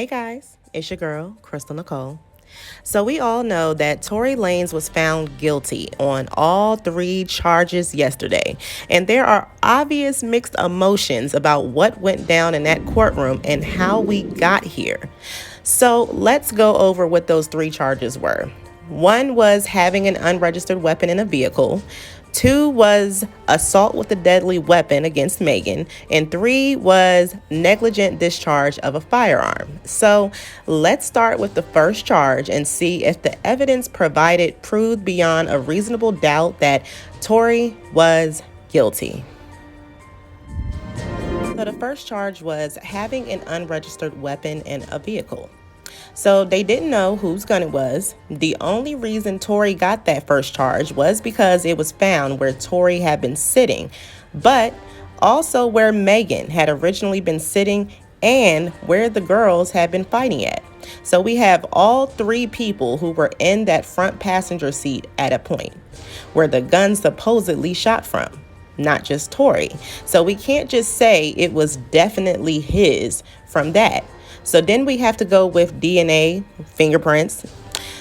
Hey guys, it's your girl, Crystal Nicole. So we all know that Tory Lanez was found guilty on all three charges yesterday, and there are obvious mixed emotions about what went down in that courtroom and how we got here. So let's go over what those three charges were. One was having an unregistered weapon in a vehicle. Two was assault with a deadly weapon against Megan. And three was negligent discharge of a firearm. So let's start with the first charge and see if the evidence provided proved beyond a reasonable doubt that Tory was guilty. So the first charge was having an unregistered weapon in a vehicle. So they didn't know whose gun it was. The only reason Tory got that first charge was because it was found where Tory had been sitting, but also where Megan had originally been sitting and where the girls had been fighting at. So we have all three people who were in that front passenger seat at a point where the gun supposedly shot from, not just Tory. So we can't just say it was definitely his from that. So then we have to go with DNA, fingerprints.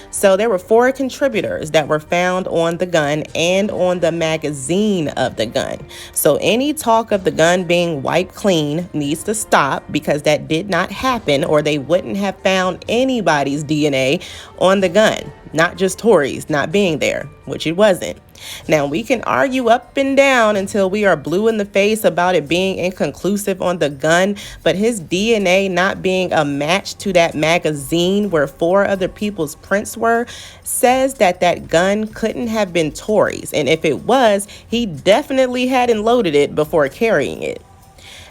So there were 4 contributors that were found on the gun and on the magazine of the gun. So any talk of the gun being wiped clean needs to stop, because that did not happen, or they wouldn't have found anybody's DNA on the gun, not just Tory's not being there, which it wasn't. Now, we can argue up and down until we are blue in the face about it being inconclusive on the gun, but his DNA not being a match to that magazine where 4 other people's prints were says that that gun couldn't have been Tory's. And if it was, he definitely hadn't loaded it before carrying it.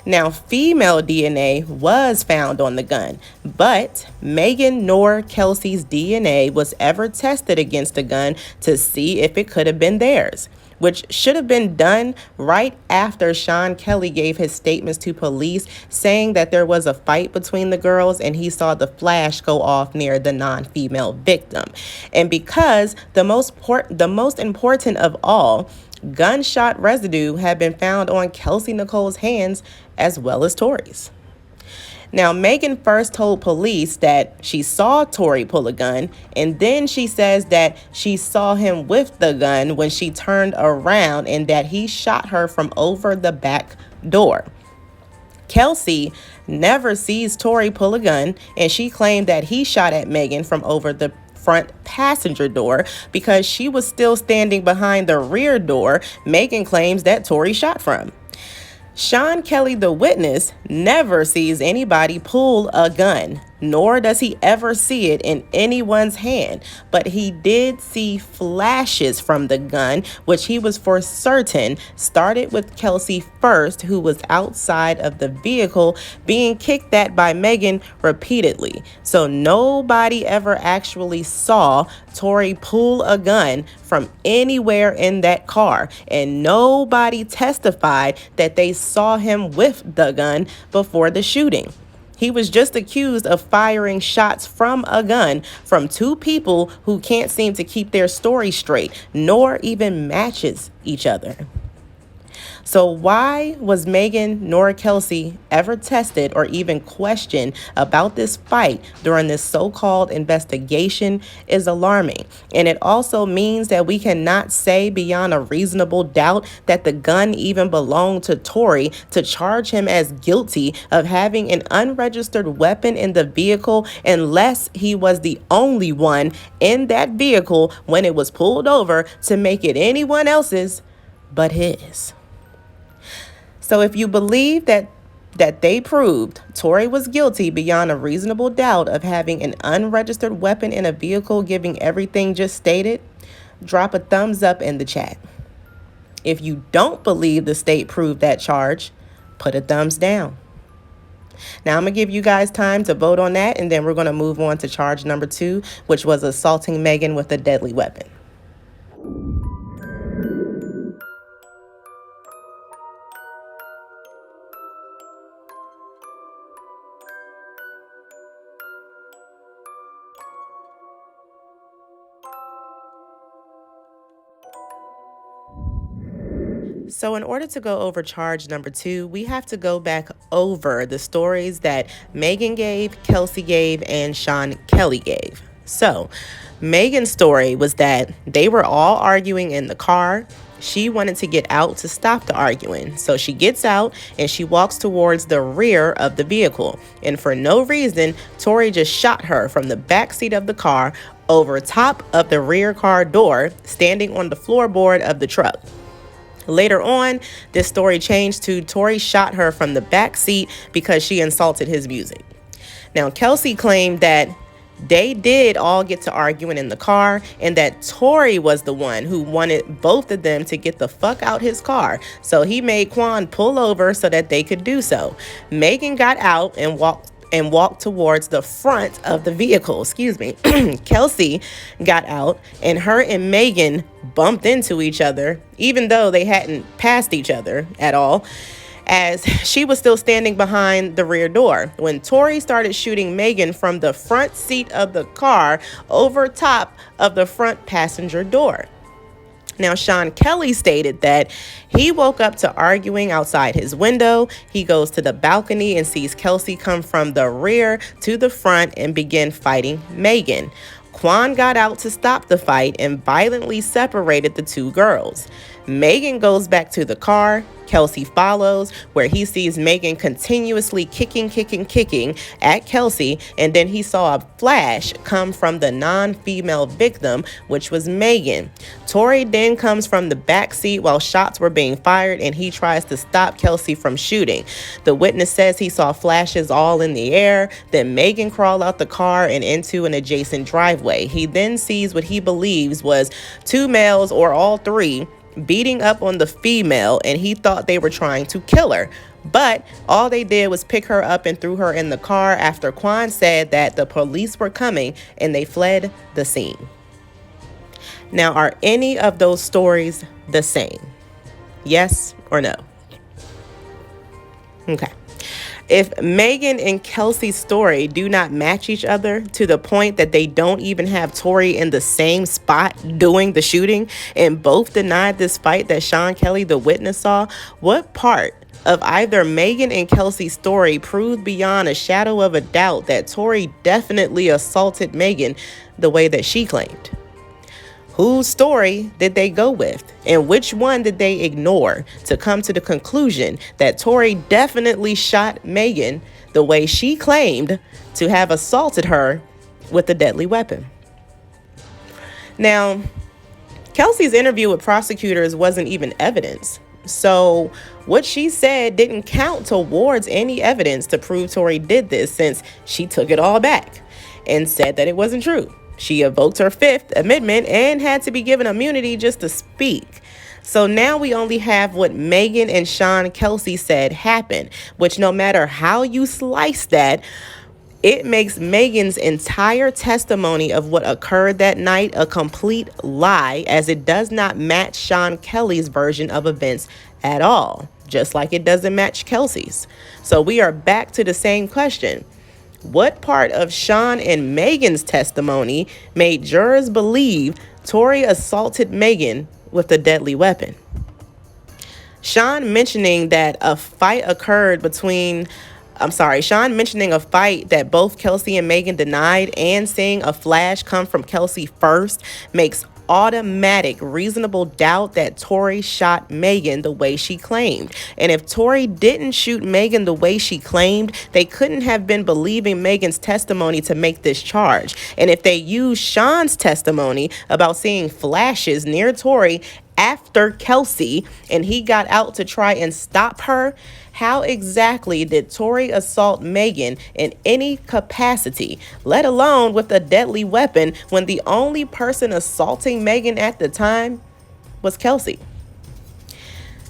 Now, female DNA was found on the gun, but Megan nor Kelsey's DNA was ever tested against the gun to see if it could have been theirs, which should have been done right after Sean Kelly gave his statements to police saying that there was a fight between the girls and he saw the flash go off near the non-female victim. And because the most important of all, gunshot residue had been found on Kelsey Nicole's hands as well as Tory's. Now, Megan first told police that she saw Tory pull a gun, and then she says that she saw him with the gun when she turned around and that he shot her from over the back door. Kelsey never sees Tory pull a gun, and she claimed that he shot at Megan from over the front passenger door because she was still standing behind the rear door Megan claims that Tory shot from. Sean Kelly, the witness, never sees anybody pull a gun, nor does he ever see it in anyone's hand, but he did see flashes from the gun, which he was for certain started with Kelsey first, who was outside of the vehicle being kicked at by Megan repeatedly. So nobody ever actually saw Tory pull a gun from anywhere in that car, and nobody testified that they saw him with the gun before the shooting. He was just accused of firing shots from a gun from 2 people who can't seem to keep their story straight, nor even matches each other. So why was Megan nor Kelsey ever tested or even questioned about this fight during this so-called investigation is alarming. And it also means that we cannot say beyond a reasonable doubt that the gun even belonged to Tory to charge him as guilty of having an unregistered weapon in the vehicle, unless he was the only one in that vehicle when it was pulled over to make it anyone else's but his. So if you believe that they proved Tory was guilty beyond a reasonable doubt of having an unregistered weapon in a vehicle, giving everything just stated, drop a thumbs up in the chat. If you don't believe the state proved that charge, put a thumbs down. Now, I'm going to give you guys time to vote on that, and then we're going to move on to charge number 2, which was assaulting Megan with a deadly weapon. So in order to go over charge number 2, we have to go back over the stories that Megan gave, Kelsey gave, and Sean Kelly gave. So Megan's story was that they were all arguing in the car. She wanted to get out to stop the arguing. So she gets out and she walks towards the rear of the vehicle. And for no reason, Tory just shot her from the back seat of the car over top of the rear car door, standing on the floorboard of the truck. Later on, this story changed to Tory shot her from the back seat because she insulted his music. Now, Kelsey claimed that they did all get to arguing in the car and that Tory was the one who wanted both of them to get the fuck out his car. So he made Quan pull over so that they could do so. Megan got out and walked towards the front of the vehicle. Kelsey got out and her and Megan bumped into each other, even though they hadn't passed each other at all, as she was still standing behind the rear door when Tory started shooting Megan from the front seat of the car over top of the front passenger door. Now, Sean Kelly stated that he woke up to arguing outside his window. He goes to the balcony and sees Kelsey come from the rear to the front and begin fighting Megan. Quan got out to stop the fight and violently separated the two girls. Megan goes back to the car. Kelsey follows, where he sees Megan continuously kicking at Kelsey, and then he saw a flash come from the non-female victim, which was Megan. Tory then comes from the back seat while shots were being fired, and he tries to stop Kelsey from shooting. The witness says he saw flashes all in the air, then Megan crawled out the car and into an adjacent driveway. He then sees what he believes was two males, or all three, beating up on the female, and he thought they were trying to kill her. But all they did was pick her up and threw her in the car after Quan said that the police were coming and they fled the scene. Now, are any of those stories the same? Yes or no? Okay. If Megan and Kelsey's story do not match each other to the point that they don't even have Tory in the same spot doing the shooting, and both denied this fight that Sean Kelly, the witness, saw, what part of either Megan and Kelsey's story proved beyond a shadow of a doubt that Tory definitely assaulted Megan the way that she claimed? Whose story did they go with? And which one did they ignore to come to the conclusion that Tory definitely shot Megan the way she claimed to have assaulted her with a deadly weapon? Now, Kelsey's interview with prosecutors wasn't even evidence. So what she said didn't count towards any evidence to prove Tory did this, since she took it all back and said that it wasn't true. She invoked her Fifth Amendment and had to be given immunity just to speak. So now we only have what Megan and Sean Kelsey said happened, which, no matter how you slice that, it makes Megan's entire testimony of what occurred that night a complete lie, as it does not match Sean Kelly's version of events at all, just like it doesn't match Kelsey's. So we are back to the same question. What part of Sean and Megan's testimony made jurors believe Tory assaulted Megan with a deadly weapon? Sean mentioning that a fight that both Kelsey and Megan denied, and seeing a flash come from Kelsey first, makes automatic reasonable doubt that Tory shot Megan the way she claimed. And if Tory didn't shoot Megan the way she claimed, they couldn't have been believing Megan's testimony to make this charge. And if they used Sean's testimony about seeing flashes near Tory after Kelsey and he got out to try and stop her, how exactly did Tory assault Megan in any capacity, let alone with a deadly weapon, when the only person assaulting Megan at the time was Kelsey?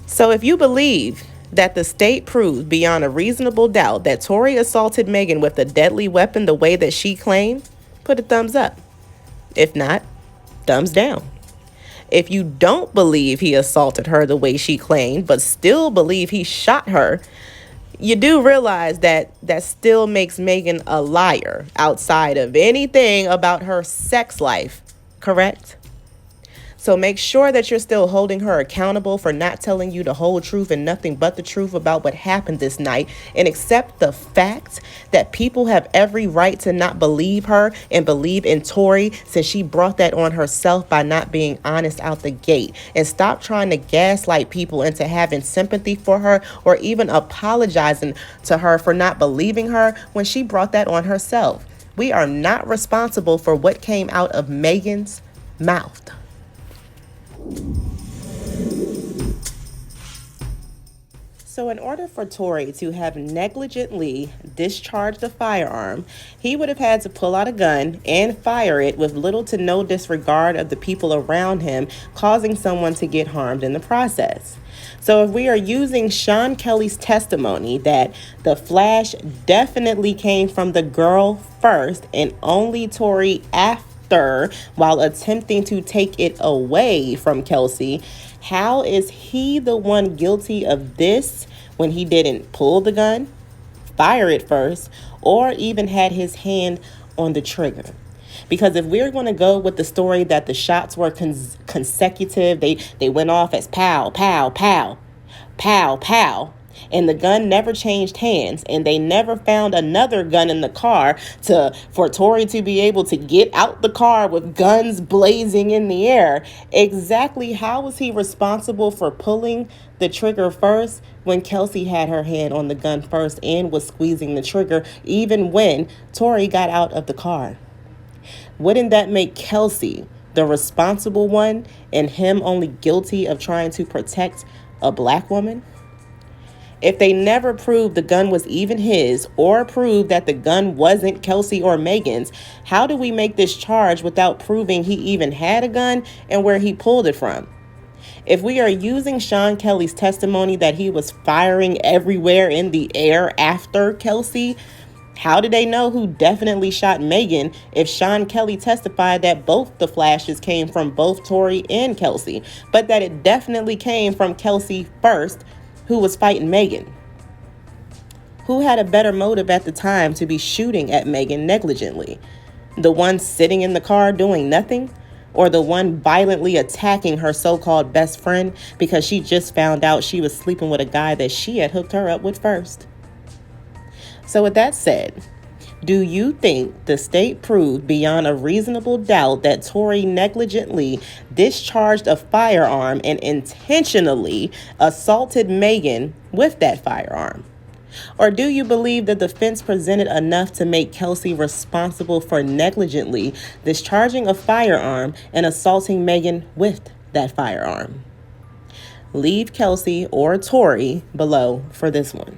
So if you believe that the state proved beyond a reasonable doubt that Tory assaulted Megan with a deadly weapon the way that she claimed, put a thumbs up. If not, thumbs down. If you don't believe he assaulted her the way she claimed, but still believe he shot her, you do realize that that still makes Megan a liar outside of anything about her sex life, correct? So make sure that you're still holding her accountable for not telling you the whole truth and nothing but the truth about what happened this night, and accept the fact that people have every right to not believe her and believe in Tory, since she brought that on herself by not being honest out the gate. And stop trying to gaslight people into having sympathy for her or even apologizing to her for not believing her when she brought that on herself. We are not responsible for what came out of Megan's mouth. So in order for Tory to have negligently discharged a firearm, he would have had to pull out a gun and fire it with little to no disregard of the people around him, causing someone to get harmed in the process. So if we are using Sean Kelly's testimony that the flash definitely came from the girl first and only Tory after, while attempting to take it away from Kelsey, how is he the one guilty of this when he didn't pull the gun, fire it first, or even had his hand on the trigger? Because if we're going to go with the story that the shots were consecutive, they went off as pow, pow, pow, pow, pow, and the gun never changed hands, and they never found another gun in the car for Tory to be able to get out the car with guns blazing in the air. Exactly how was he responsible for pulling the trigger first when Kelsey had her hand on the gun first and was squeezing the trigger even when Tory got out of the car? Wouldn't that make Kelsey the responsible one and him only guilty of trying to protect a black woman? If they never proved the gun was even his or proved that the gun wasn't Kelsey or Megan's, how do we make this charge without proving he even had a gun and where he pulled it from? If we are using Sean Kelly's testimony that he was firing everywhere in the air after Kelsey, how did they know who definitely shot Megan if Sean Kelly testified that both the flashes came from both Tory and Kelsey, but that it definitely came from Kelsey first, who was fighting Megan? Who had a better motive at the time to be shooting at Megan negligently? The one sitting in the car doing nothing? Or the one violently attacking her so-called best friend because she just found out she was sleeping with a guy that she had hooked her up with first? So with that said, do you think the state proved beyond a reasonable doubt that Tory negligently discharged a firearm and intentionally assaulted Megan with that firearm? Or do you believe the defense presented enough to make Kelsey responsible for negligently discharging a firearm and assaulting Megan with that firearm? Leave Kelsey or Tory below for this one.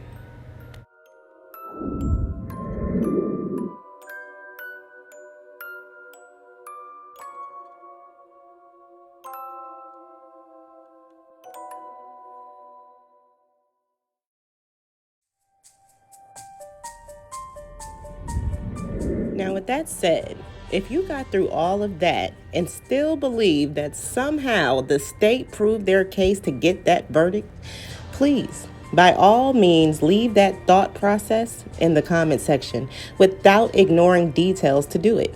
Now, with that said, if you got through all of that and still believe that somehow the state proved their case to get that verdict, please, by all means, leave that thought process in the comment section without ignoring details to do it.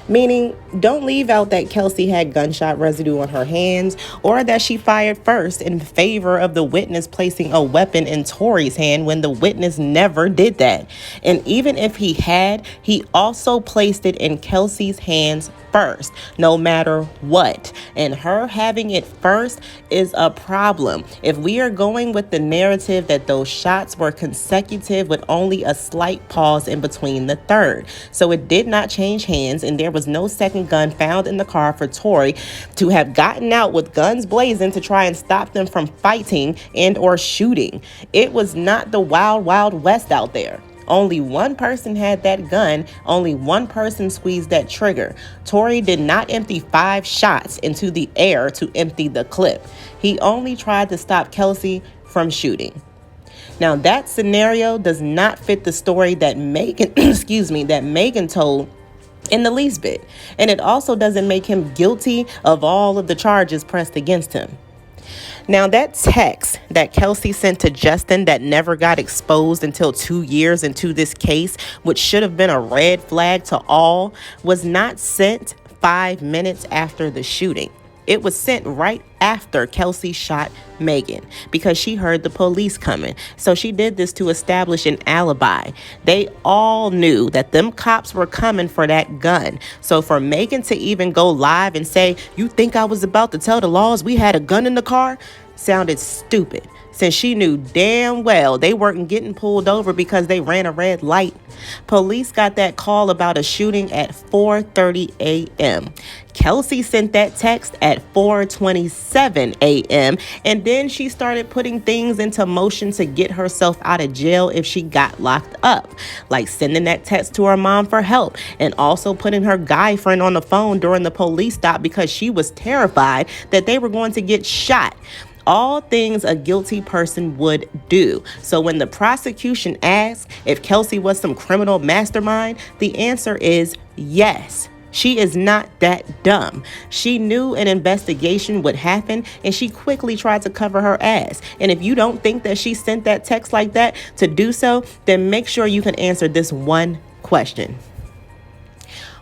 Meaning, don't leave out that Kelsey had gunshot residue on her hands or that she fired first in favor of the witness placing a weapon in Tory's hand when the witness never did that. And even if he had, he also placed it in Kelsey's hands first, no matter what. And her having it first is a problem. If we are going with the narrative that those shots were consecutive with only a slight pause in between the third. So it did not change hands, and there was no second gun found in the car for Tory to have gotten out with guns blazing to try and stop them from fighting and or shooting. It was not the wild, wild west out there. Only one person had that gun. Only one person squeezed that trigger. Tory did not empty 5 shots into the air to empty the clip. He only tried to stop Kelsey from shooting. Now, that scenario does not fit the story that Megan, that Megan told in the least bit. And it also doesn't make him guilty of all of the charges pressed against him. Now, that text that Kelsey sent to Justin that never got exposed until 2 years into this case, which should have been a red flag to all, was not sent 5 minutes after the shooting. It was sent right after Kelsey shot Megan because she heard the police coming. So she did this to establish an alibi. They all knew that them cops were coming for that gun. So for Megan to even go live and say, "You think I was about to tell the laws we had a gun in the car?" sounded stupid, since she knew damn well they weren't getting pulled over because they ran a red light. Police got that call about a shooting at 4:30 a.m. Kelsey sent that text at 4:27 a.m. and then she started putting things into motion to get herself out of jail if she got locked up, like sending that text to her mom for help and also putting her guy friend on the phone during the police stop because she was terrified that they were going to get shot. All things a guilty person would do. So when the prosecution asks if Kelsey was some criminal mastermind, the answer is yes. She is not that dumb. She knew an investigation would happen and she quickly tried to cover her ass. And if you don't think that she sent that text like that to do so, then make sure you can answer this one question.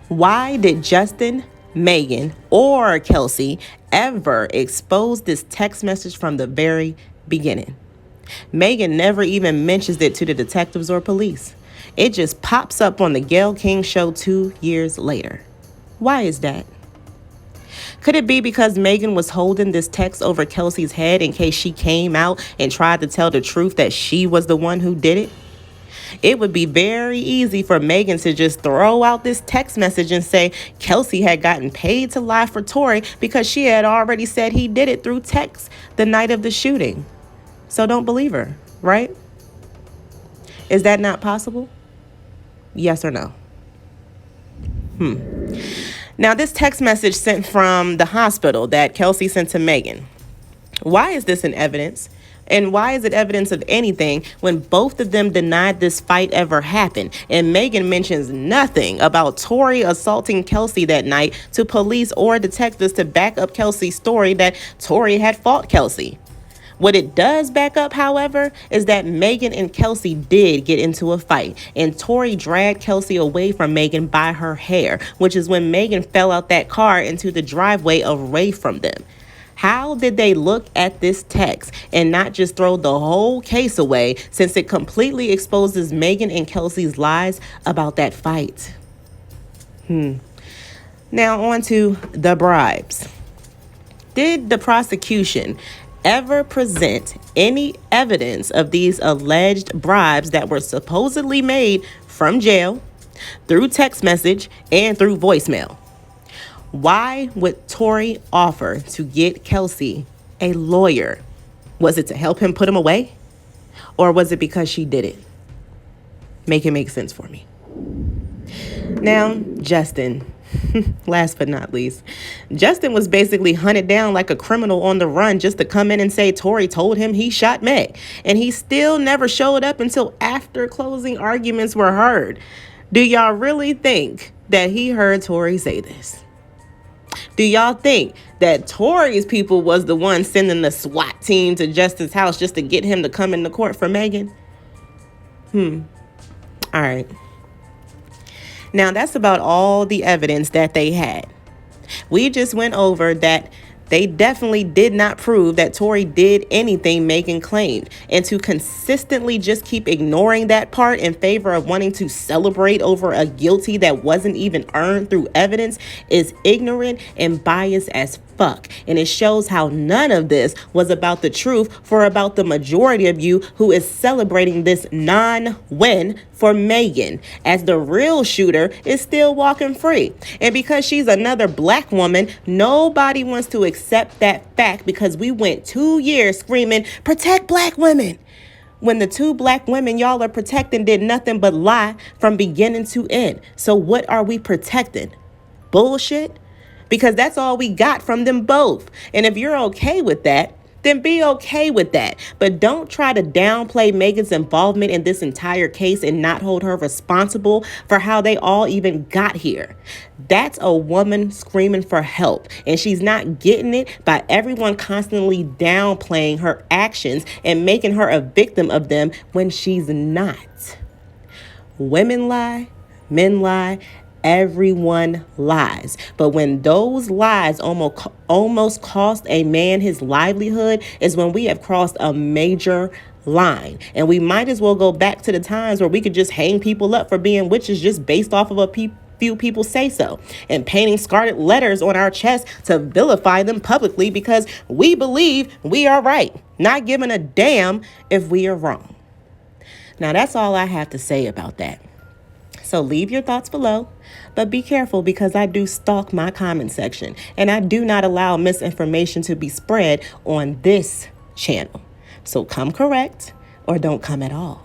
Why did Justin, Megan, or Kelsey ever expose this text message from the very beginning? Megan never even mentions it to the detectives or police. It just pops up on the Gayle King show 2 years later. Why is that? Could it be because Megan was holding this text over Kelsey's head in case she came out and tried to tell the truth that she was the one who did it? It would be very easy for Megan to just throw out this text message and say Kelsey had gotten paid to lie for Tory because she had already said he did it through text the night of the shooting. So don't believe her, right? Is that not possible? Yes or no? Now, this text message sent from the hospital that Kelsey sent to Megan. Why is this in evidence? And why is it evidence of anything when both of them denied this fight ever happened? And Megan mentions nothing about Tory assaulting Kelsey that night to police or detectives to back up Kelsey's story that Tory had fought Kelsey. What it does back up, however, is that Megan and Kelsey did get into a fight, and Tory dragged Kelsey away from Megan by her hair, which is when Megan fell out that car into the driveway away from them. How did they look at this text and not just throw the whole case away, since it completely exposes Megan and Kelsey's lies about that fight? Now on to the bribes. Did the prosecution ever present any evidence of these alleged bribes that were supposedly made from jail, through text message, and through voicemail? Why would Tory offer to get Kelsey a lawyer? Was it to help him put him away? Or was it because she did it? Make it make sense for me. Now, Justin. Last but not least, Justin was basically hunted down like a criminal on the run just to come in and say Tory told him he shot Meg. And he still never showed up until after closing arguments were heard. Do y'all really think that he heard Tory say this? Do y'all think that Tory's people was the one sending the SWAT team to Justin's house just to get him to come into court for Megan? All right. Now, that's about all the evidence that they had. We just went over that they definitely did not prove that Tory did anything Megan claimed. And to consistently just keep ignoring that part in favor of wanting to celebrate over a guilty that wasn't even earned through evidence is ignorant and biased as fuck. And it shows how none of this was about the truth for about the majority of you who is celebrating this non-win for Megan, as the real shooter is still walking free. And because she's another black woman, nobody wants to accept that fact, because we went 2 years screaming, protect black women, when the 2 black women y'all are protecting did nothing but lie from beginning to end. So what are we protecting? Bullshit? Because that's all we got from them both. And if you're okay with that, then be okay with that. But don't try to downplay Megan's involvement in this entire case and not hold her responsible for how they all even got here. That's a woman screaming for help, and she's not getting it by everyone constantly downplaying her actions and making her a victim of them when she's not. Women lie, men lie, Everyone lies. But when those lies almost cost a man his livelihood is when we have crossed a major line. And we might as well go back to the times where we could just hang people up for being witches just based off of few people say so, and painting scarlet letters on our chest to vilify them publicly because we believe we are right, not giving a damn if we are wrong. Now that's all I have to say about that. So leave your thoughts below, but be careful because I do stalk my comment section and I do not allow misinformation to be spread on this channel. So come correct or don't come at all.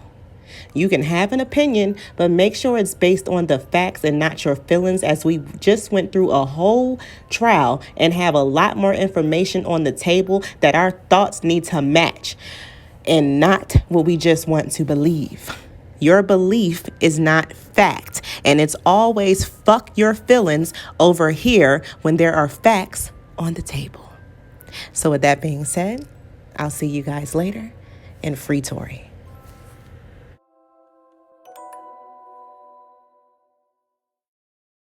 You can have an opinion, but make sure it's based on the facts and not your feelings, as we just went through a whole trial and have a lot more information on the table that our thoughts need to match and not what we just want to believe. Your belief is not fact, and it's always fuck your feelings over here when there are facts on the table. So with that being said, I'll see you guys later, and free Tory.